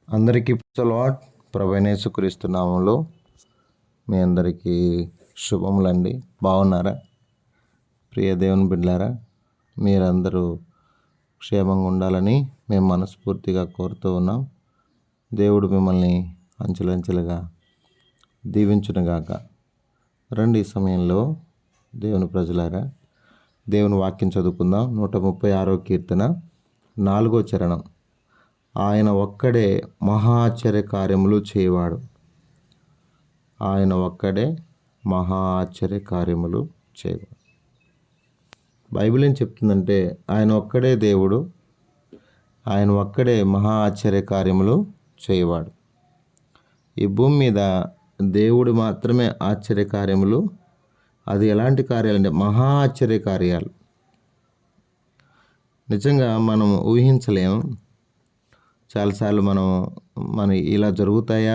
అందరికీ లార్డ్ ప్రభువైన యేసుక్రీస్తు నామములో మీ అందరికీ శుభములండి. బాగున్నారా ప్రియ దేవుని బిడ్డలారా? మీరందరూ క్షేమంగా ఉండాలని మేము మనస్ఫూర్తిగా కోరుతూ ఉన్నాం. దేవుడు మిమ్మల్ని అంచెలంచెలుగా దీవించునుగాక. రండి ఈ సమయంలో దేవుని ప్రజలారా, దేవుని వాక్యం చదువుకుందాం. 136వ కీర్తన 4వ చరణం. ఆయన ఒక్కడే మహా ఆశ్చర్య కార్యములు చేయవాడు. ఆయన ఒక్కడే మహా ఆశ్చర్య కార్యములు చేయవాడు. బైబిల్ ఏం చెప్తుందంటే ఆయన ఒక్కడే దేవుడు, ఆయన ఒక్కడే మహా ఆశ్చర్య కార్యములు చేయవాడు. ఈ భూమి మీద దేవుడు మాత్రమే ఆశ్చర్య కార్యములు. అది ఎలాంటి కార్యాలు అంటే మహా ఆశ్చర్య కార్యాలు. నిజంగా మనం ఊహించలేము. చాలాసార్లు మన ఇలా జరుగుతాయా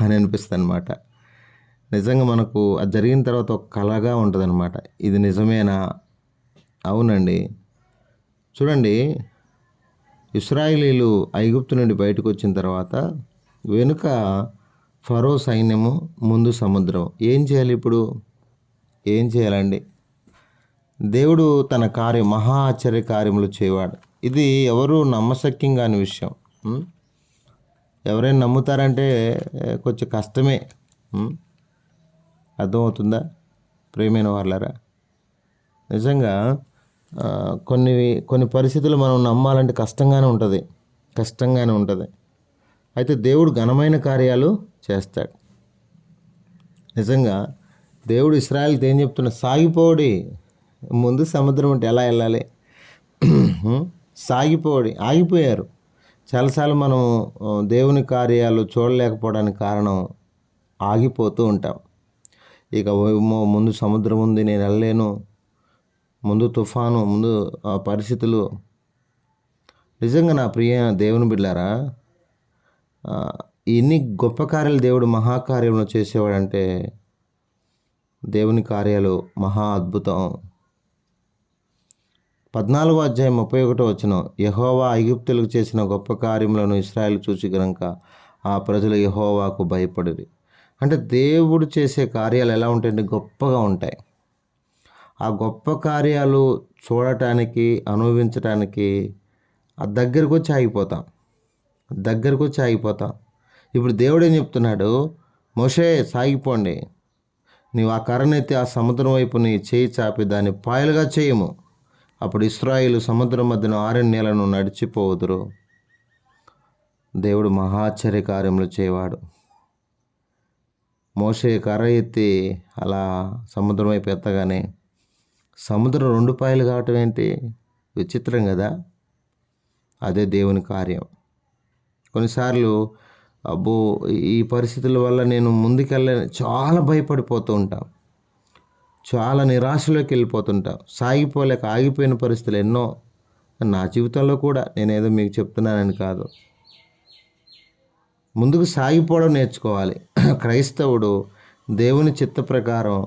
అని అనిపిస్తుంది అనమాట. నిజంగా మనకు అది జరిగిన తర్వాత ఒక కళగా ఉంటుంది అనమాట. ఇది నిజమేనా? అవునండి. చూడండి, ఇశ్రాయేలీలు ఐగుప్తు నుండి బయటకు వచ్చిన తర్వాత వెనుక ఫరో సైన్యము, ముందు సముద్రం. ఏం చేయాలి ఇప్పుడు? ఏం చేయాలండి? దేవుడు తన మహా ఆశ్చర్య కార్యములు చేయవాడు. ఇది ఎవరు నమ్మశక్యం కాని విషయం. ఎవరైనా నమ్ముతారంటే కొంచెం కష్టమే. అర్థమవుతుందా ప్రియమైన వాళ్ళారా? నిజంగా కొన్ని పరిస్థితులు మనం నమ్మాలంటే కష్టంగానే ఉంటుంది. అయితే దేవుడు ఘనమైన కార్యాలు చేస్తాడు. నిజంగా దేవుడు ఇశ్రాయేలుతో ఏం చెప్తున్నా? సాగిపోడి. ముందు సముద్రం అంటే ఎలా వెళ్ళాలి? సాగిపోడి. ఆగిపోయారు. చాలాసార్లు మనం దేవుని కార్యాలు చూడలేకపోవడానికి కారణం ఆగిపోతూ ఉంటాం. ఇక ముందు సముద్రం ఉంది, నేను వెళ్ళలేను, ముందు తుఫాను, ముందు పరిస్థితులు. నిజంగా నా ప్రియ దేవుని బిడ్డలారా, ఎన్ని గొప్ప కార్యాలు దేవుడు మహాకార్యంలో చేసేవాడంటే దేవుని కార్యాలు మహా అద్భుతం. 14వ అధ్యాయం 31వ వచనం. యెహోవా ఐగుప్తులకు చేసిన గొప్ప కార్యములను ఇశ్రాయేలు చూసి గనుక ఆ ప్రజలు యెహోవాకు భయపడిరి. అంటే దేవుడు చేసే కార్యాలు ఎలా ఉంటాయంటే గొప్పగా ఉంటాయి. ఆ గొప్ప కార్యాలు చూడటానికి, అనుభవించటానికి దగ్గరకు వచ్చి ఆగిపోతాం. ఇప్పుడు దేవుడు ఏం చెప్తున్నాడు? మోషే సాగిపోండి, నీవు ఆ కర్రనెత్తి ఆ సముద్రం వైపు నీ చేయి చాపి దాన్ని పాయలుగా చేయము. అప్పుడు ఇశ్రాయేలు సముద్రం మధ్యన ఆరిన నేలను నడిచిపోదురు. దేవుడు మహాశ్చర్య కార్యములు చేయవాడు. మోషే కర్ర ఎత్తి అలా సముద్రం వైపు ఎత్తగానే సముద్రం 2 పాయలు కావటం ఏంటి? విచిత్రం కదా? అదే దేవుని కార్యం. కొన్నిసార్లు అబ్బో ఈ పరిస్థితుల వల్ల నేను ముందుకెళ్ళలేను, చాలా భయపడిపోతూ ఉంటాం. చాలా నిరాశలోకి వెళ్ళిపోతుంటాం. సాగిపోలేక ఆగిపోయిన పరిస్థితులు ఎన్నో. నా జీవితంలో కూడా, నేనేదో మీకు చెప్తున్నానని కాదు. ముందుకు సాగిపోవడం నేర్చుకోవాలి. క్రైస్తవుడు దేవుని చిత్త ప్రకారం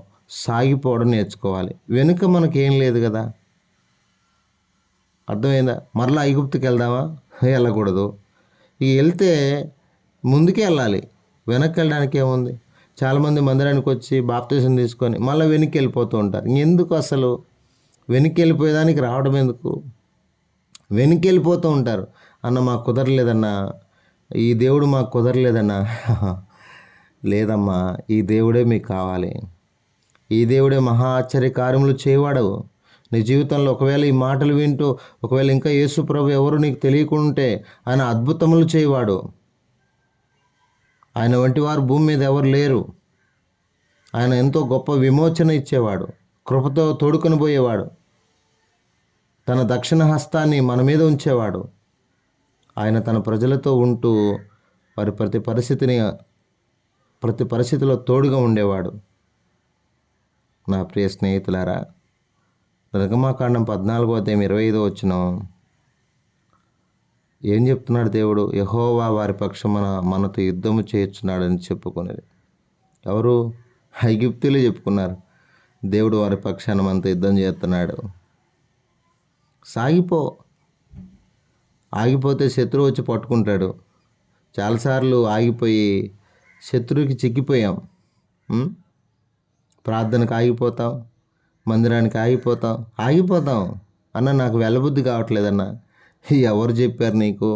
సాగిపోవడం నేర్చుకోవాలి. వెనుక మనకేం లేదు కదా. అర్థమైందా? మరలా ఐగుప్తుకి వెళ్దామా? వెళ్ళకూడదు. ఇక వెళ్తే ముందుకే వెళ్ళాలి, వెనక్కి వెళ్ళడానికి ఏముంది? చాలామంది మందిరానికి వచ్చి బాప్తిజం తీసుకొని మళ్ళీ వెనక్కి వెళ్ళిపోతూ ఉంటారు. ఎందుకు అసలు వెనక్కి వెళ్ళిపోయేదానికి రావడం ఎందుకు? వెనక్కి వెళ్ళిపోతూ ఉంటారు. అన్న మాకు కుదరలేదన్నా, ఈ దేవుడు మాకు కుదరలేదన్నా. లేదమ్మా, ఈ దేవుడే మీకు కావాలి. ఈ దేవుడే మహా ఆశ్చర్య కార్యములు చేయవాడు. నీ జీవితంలో ఒకవేళ ఈ మాటలు వింటూ, ఒకవేళ ఇంకా యేసు ప్రభు ఎవరు నీకు తెలియకుంటే ఆయన అద్భుతములు చేయవాడు. ఆయన వంటి వారు భూమి మీద ఎవరు లేరు. ఆయన ఎంతో గొప్ప విమోచన ఇచ్చేవాడు, కృపతో తోడుకొని పోయేవాడు, తన దక్షిణ హస్తాన్ని మన మీద ఉంచేవాడు. ఆయన తన ప్రజలతో ఉంటూ వారి ప్రతి పరిస్థితిలో తోడుగా ఉండేవాడు. నా ప్రియ స్నేహితులారా, నిర్గమాకాండం 14వ అధ్యాయం 25వ వచనం ఏం చెప్తున్నాడు దేవుడు? యెహోవా వారి పక్షమున మనతో యుద్ధము చేయుచున్నాడని చెప్పుకునేది ఎవరు? ఐగుప్తీయులు చెప్పుకున్నారు. దేవుడు వారి పక్షాన మనతో యుద్ధం చేస్తున్నాడు. ఆగిపోతే శత్రువు వచ్చి పట్టుకుంటాడు. చాలాసార్లు ఆగిపోయి శత్రువుకి చిక్కిపోయాం. ప్రార్థనకు ఆగిపోతాం, మందిరానికి ఆగిపోతాం అన్న. నాకు వెళ్ళబుద్ధి కావట్లేదన్న. ఎవరు చెప్పారు నీకు?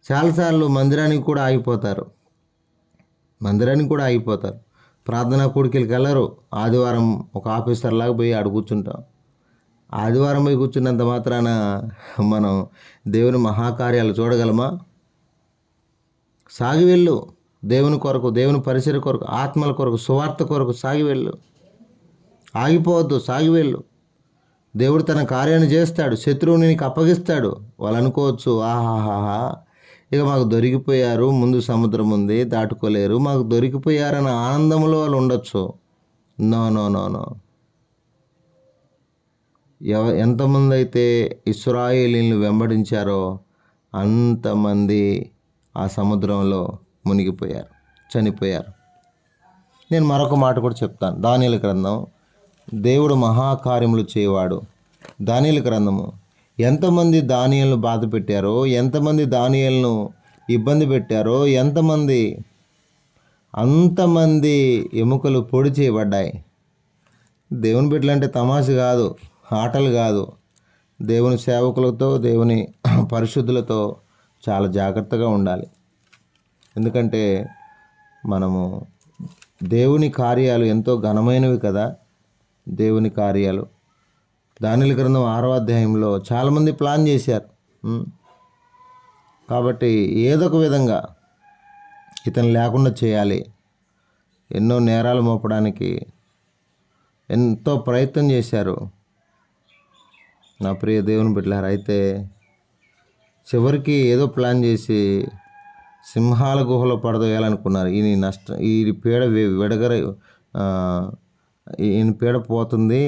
చాలాసార్లు మందిరానికి కూడా ఆగిపోతారు. ప్రార్థనా కూడికలకి వెళ్ళరు. ఆదివారం ఒక ఆఫీసర్లాగా పోయి ఆడ కూర్చుంటాం. ఆదివారం పోయి కూర్చున్నంత మాత్రాన మనం దేవుని మహాకార్యాలు చూడగలమా? సాగి వెళ్ళు. దేవుని కొరకు, దేవుని పరిసర కొరకు, ఆత్మల కొరకు, సువార్త కొరకు సాగి వెళ్ళు. ఆగిపోవద్దు, సాగి వెళ్ళు. దేవుడు తన కార్యాన్ని చేస్తాడు. శత్రువుని నీకు అప్పగిస్తాడు. వాళ్ళు అనుకోవచ్చు, ఆహాహాహా, ఇక మాకు దొరికిపోయారు, ముందు సముద్రం ఉంది, దాటుకోలేరు, మాకు దొరికిపోయారన్న ఆనందంలో వాళ్ళు ఉండొచ్చు. No no no no. ఎంతమంది అయితే ఇశ్రాయేలీయులను వెంబడించారో అంతమంది ఆ సముద్రంలో మునిగిపోయారు, చనిపోయారు. నేను మరొక మాట కూడా చెప్తాను. దానియేలు గ్రంథం, దేవుడు మహాకార్యములు చేయవాడు. దానియేలు గ్రంథము, ఎంతమంది దానియేలును బాధ పెట్టారో, ఎంతమంది దానియేలును ఇబ్బంది పెట్టారో, అంతమంది ఎముకలు పొడి చేయబడ్డాయి. దేవుని బిడ్డలంటే తమాషా కాదు, ఆటలు కాదు. దేవుని సేవకులతో, దేవుని పరిశుద్ధులతో చాలా జాగ్రత్తగా ఉండాలి. ఎందుకంటే మనము దేవుని కార్యాలు ఎంతో ఘనమైనవి కదా. దేవుని కార్యాలు దానియేలు గ్రంథం 6వ అధ్యాయంలో చాలామంది ప్లాన్ చేశారు. కాబట్టి ఏదో ఒక విధంగా ఇతను లేకుండా చేయాలి. ఎన్నో నేరాలు మోపడానికి ఎంతో ప్రయత్నం చేశారు నా ప్రియ దేవుని బిడ్డలారా. అయితే చివరికి ఏదో ప్లాన్ చేసి సింహాల గుహలో పడదోయాలనుకున్నారు. ఈ పీడ ఈయన పీడ పోతుంది,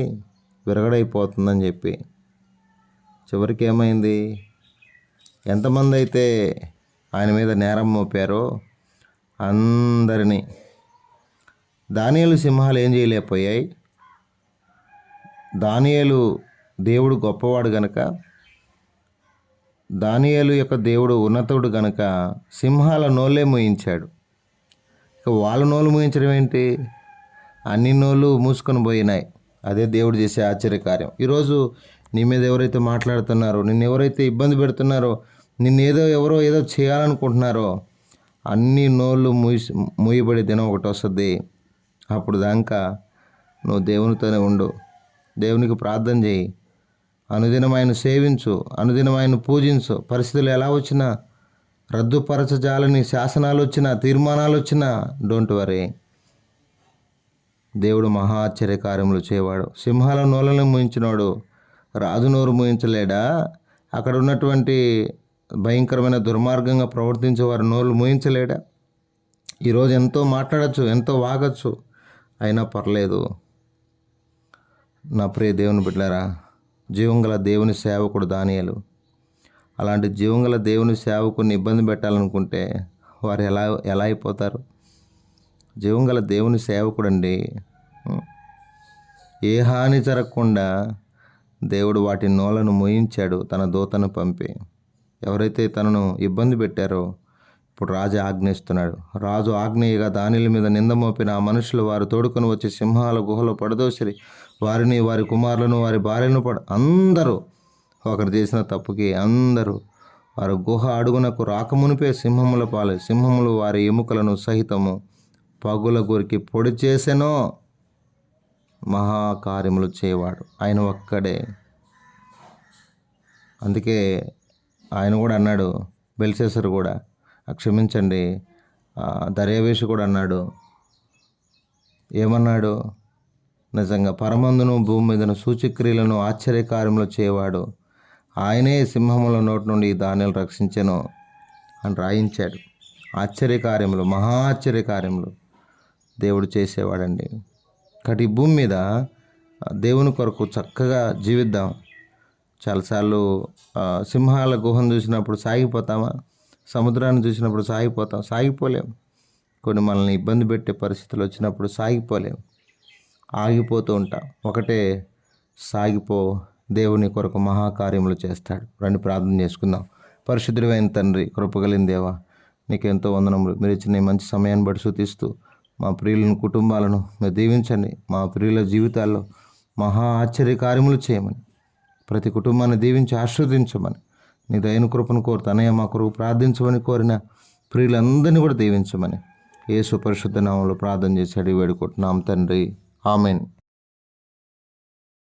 విరగడైపోతుందని చెప్పి. చివరికి ఏమైంది? ఎంతమంది అయితే ఆయన మీద నేరం మోపారో అందరినీ దానియేలు సింహాలు ఏం చేయలేకపోయాయి. దానియేలు దేవుడు గొప్పవాడు గనక, దానియేలు యొక్క దేవుడు ఉన్నతుడు గనక సింహాల నోళ్ళే మూయించాడు. ఇక వాళ్ళ నోళ్ళు మూయించడం ఏంటి? అన్ని నోళ్ళు మూసుకొని పోయినాయి. అదే దేవుడు చేసే ఆశ్చర్యకార్యం. ఈరోజు నీ మీద ఎవరైతే మాట్లాడుతున్నారో, నిన్ను ఎవరైతే ఇబ్బంది పెడుతున్నారో, ఎవరో ఏదో చేయాలనుకుంటున్నారో, అన్ని నోళ్ళు మూయబడే దినం ఒకటి వస్తుంది. అప్పుడు దాకా నువ్వు దేవునితోనే ఉండు, దేవునికి ప్రార్థన చేయి, అనుదినం ఆయన సేవించు, అనుదినం ఆయన పూజించు. పరిస్థితులు ఎలా వచ్చినా, రద్దుపరచజాలని శాసనాలు వచ్చినా, తీర్మానాలు వచ్చినా, డోంట్ వరీ. దేవుడు మహా ఆశ్చర్యకార్యములు చేయవాడు. సింహాల నోళ్ళను మూయించినాడు, రాజు నోరు మూయించలేడా? అక్కడ ఉన్నటువంటి భయంకరమైన దుర్మార్గంగా ప్రవర్తించే వారి నోళ్ళు మూయించలేడా? ఈరోజు ఎంతో మాట్లాడచ్చు, ఎంతో వాగచ్చు, అయినా పర్లేదు. నా ప్రియ దేవుని బిడ్డలారా, జీవంగల దేవుని సేవకుడు దానియేలు. అలాంటి జీవంగల దేవుని సేవకుని ఇబ్బంది పెట్టాలనుకుంటే వారు ఎలా అయిపోతారు? జీవంగల దేవుని సేవకుడు అండి. ఏ హాని జరగకుండా దేవుడు వాటి నోలను మూయించాడు, తన దూతను పంపి. ఎవరైతే తనను ఇబ్బంది పెట్టారో ఇప్పుడు రాజు ఆజ్ఞయిస్తున్నాడు. రాజు ఆజ్ఞయగా దానియేలు మీద నింద మోపిన ఆ మనుషులు వారు తోడుకొని వచ్చి సింహాల గుహలో పడదోసిరి. వారిని, వారి కుమారులను, వారి భార్యలను అందరూ ఒకరు చేసిన తప్పుకి అందరూ వారు గుహ అడుగునకు రాకమునిపే సింహముల పాలు. సింహములు వారి ఎముకలను సహితము పగుల గురికి పొడి చేసెనో. మహాకార్యములు చేయవాడు ఆయన ఒక్కడే. అందుకే ఆయన కూడా అన్నాడు, బెల్షస్సరు కూడా, క్షమించండి, దర్యావేషు కూడా అన్నాడు. ఏమన్నాడు? నిజంగా పరమందును భూమి మీదను సూచక్రియలను ఆశ్చర్యకార్యములు చేయవాడు ఆయనే సింహముల నోటి నుండి దానియేలు రక్షించెను అని రాయించాడు. ఆశ్చర్యకార్యములు, మహా ఆశ్చర్యకార్యములు దేవుడు చేసేవాడండి. కాబట్టి భూమి మీద దేవుని కొరకు చక్కగా జీవిద్దాం. చాలాసార్లు సింహాల గుహను చూసినప్పుడు సాగిపోతామా? సముద్రాన్ని చూసినప్పుడు సాగిపోలేం. కొన్ని మనల్ని ఇబ్బంది పెట్టే పరిస్థితులు వచ్చినప్పుడు సాగిపోలేం, ఆగిపోతూ ఉంటాం. ఒకటే, సాగిపో, దేవుని కొరకు మహాకార్యములు చేస్తాడు. రండి ప్రార్థన చేసుకుందాం. పరిశుద్ధుడైన తండ్రి, కృపగలిగిన దేవా, నీకెంతో వందనములు. మీరు ఇచ్చిన ఈ మంచి సమయాన్ని బట్టి స్తుతిస్తూ మా ప్రియులను, కుటుంబాలను మీరు దీవించండి. మా ప్రియుల జీవితాల్లో మహా ఆశ్చర్య కార్యములు చేయమని, ప్రతి కుటుంబాన్ని దీవించి ఆశీర్వదించమని, నీ దయను కృపను కోరుతూ అన్నయ్య మా కొరకు ప్రార్థించమని కోరిన ప్రియులందరినీ కూడా దీవించమని యేసు పరిశుద్ధ నామంలో ప్రార్థన చేసి అడిగి వేడుకుంటున్నాం తండ్రి. ఆమెన్.